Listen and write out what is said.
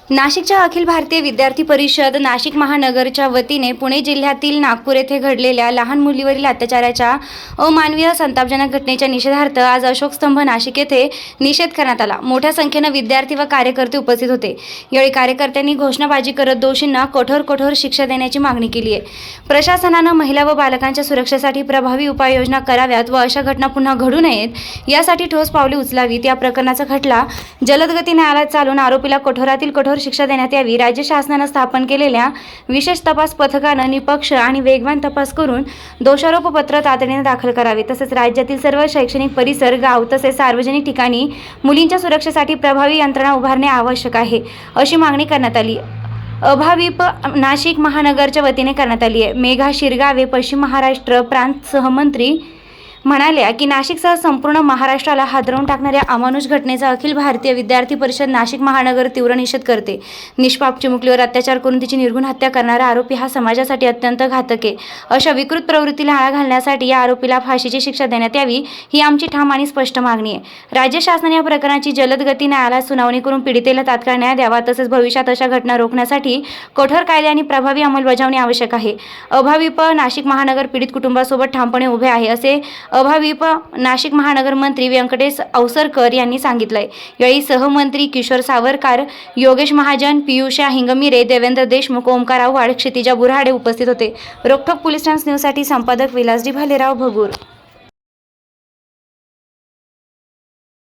नाशिकच्या अखिल भारतीय विद्यार्थी परिषद नाशिक महानगरच्या वतीने पुणे जिल्ह्यातील नागपूर येथे घडलेल्या लहान मुलीवरील अत्याचाराच्या अमानवीय संतापजनक घटनेच्या निषेधार्थ आज अशोक स्तंभ नाशिक येथे निषेध करण्यात आला। मोठ्या संख्येने विद्यार्थी व कार्यकर्ते उपस्थित होते। यावेळी कार्यकर्त्यांनी घोषणाबाजी करत दोषींना कठोर शिक्षा देण्याची मागणी केली आहे। प्रशासनाने महिला व बालकांच्या सुरक्षेसाठी प्रभावी उपाययोजना कराव्यात व अशा घटना पुन्हा घडू नयेत यासाठी ठोस पावले उचलावीत। या प्रकरणाचा खटला जलदगती न्यायालयात चालून आरोपीला कठोरातील कठोर शिक्षा देण्यात यावी। राज्य शासनाने स्थापन केलेल्या विशेष तपास पथकाने निपक्ष आणि वेगवान तपास करून दोषारोपपत्र तातडीने दाखल करावे। तसेच राज्यातील सर्व शैक्षणिक परिसर, गाव तसेच सार्वजनिक ठिकाणी मुलींच्या सुरक्षेसाठी प्रभावी यंत्रणा उभारणे आवश्यक आहे, अशी मागणी करण्यात आली। अभाविप नाशिक महानगरच्या वतीने करण्यात आली आहे। मेघा शिरगावे, पश्चिम महाराष्ट्र प्रांत सहमंत्री म्हणाल्या की नाशिकसह संपूर्ण महाराष्ट्राला हादरवून टाकणाऱ्या अमानुष घटनेचा अखिल भारतीय विद्यार्थी परिषद नाशिक महानगर तीव्र निषेध करते। निष्पाप चिमुकलीवर अत्याचार करून तिची निर्घृण हत्या करणारा आरोपी हा समाजासाठी अत्यंत घातक आहे। अशा विकृत प्रवृत्तीला आळा घालण्यासाठी या आरोपीला फाशीची शिक्षा देण्यात यावी, ही आमची ठाम आणि स्पष्ट मागणी आहे। राज्य शासनाने या प्रकरणाची जलदगती न्यायालयात सुनावणी करून पीडितेला तात्काळ न्याय द्यावा। तसेच भविष्यात अशा घटना रोखण्यासाठी कठोर कायदे आणि प्रभावी अंमलबजावणी आवश्यक आहे। अभाविप नाशिक महानगर पीडित कुटुंबासोबत ठामपणे उभे आहे, असे अभाविप नाशिक महानगर मंत्री व्यंकटेश अवसरकर यांनी सांगितलंय। यावेळी सहमंत्री किशोर सावरकर, योगेश महाजन, पियुषा हिंगमिरे, देवेंद्र देशमुख, ओमकार आव्हाड, क्षितिजा बुऱ्हाडे उपस्थित होते। रोखोक पोलीस टाइम्स न्यूजसाठी संपादक विलास डी भालेराव भगूर।